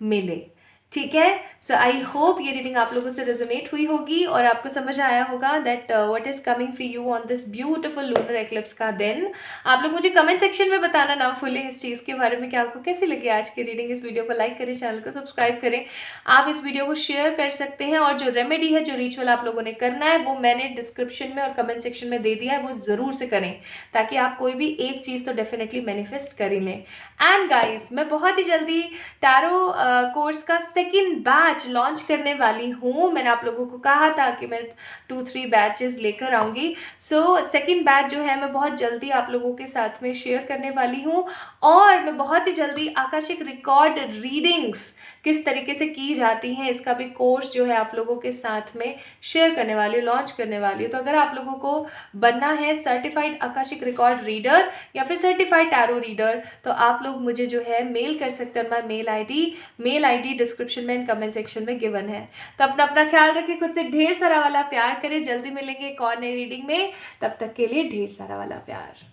मिले. ठीक है, सो आई होप ये रीडिंग आप लोगों से रेजोनेट हुई होगी और आपको समझ आया होगा that what is coming for you on this beautiful lunar eclipse का दिन. आप लोग मुझे कमेंट सेक्शन में बताना ना भूलें इस चीज़ के बारे में कि आपको कैसी लगी आज की रीडिंग. इस वीडियो को लाइक करें, चैनल को सब्सक्राइब करें, आप इस वीडियो को शेयर कर सकते हैं, और जो रेमेडी है, जो रिचुअल आप लोगों ने करना है, वो मैंने डिस्क्रिप्शन में और कमेंट सेक्शन में दे दिया है, वो ज़रूर से करें ताकि आप कोई भी एक चीज़ तो डेफिनेटली मैनिफेस्ट कर ही लें. एंड गाइज, मैं बहुत ही जल्दी टैरो कोर्स का सेकेंड बैच लॉन्च करने वाली हूँ. मैंने आप लोगों को कहा था कि मैं 2-3 बैचेस लेकर आऊँगी. सो सेकेंड बैच जो है मैं बहुत जल्दी आप लोगों के साथ में शेयर करने वाली हूँ, और मैं बहुत ही जल्दी आकाशिक रिकॉर्ड रीडिंग्स किस तरीके से की जाती हैं इसका भी कोर्स जो है आप लोगों के साथ में शेयर करने वाली हूँ, लॉन्च करने वाली हूँ. तो अगर आप लोगों को बनना है सर्टिफाइड आकाशिक रिकॉर्ड रीडर या फिर सर्टिफाइड टैरो रीडर, तो आप लोग मुझे जो है मेल कर सकते हैं. माई मेल आईडी डिस्क्रिप्शन में एंड कमेंट सेक्शन में गिवन है. तो अपना ख्याल रखें, खुद से ढेर सारा वाला प्यार करें. जल्दी मिलेंगे एक और नई रीडिंग में, तब तक के लिए ढेर सारा वाला प्यार.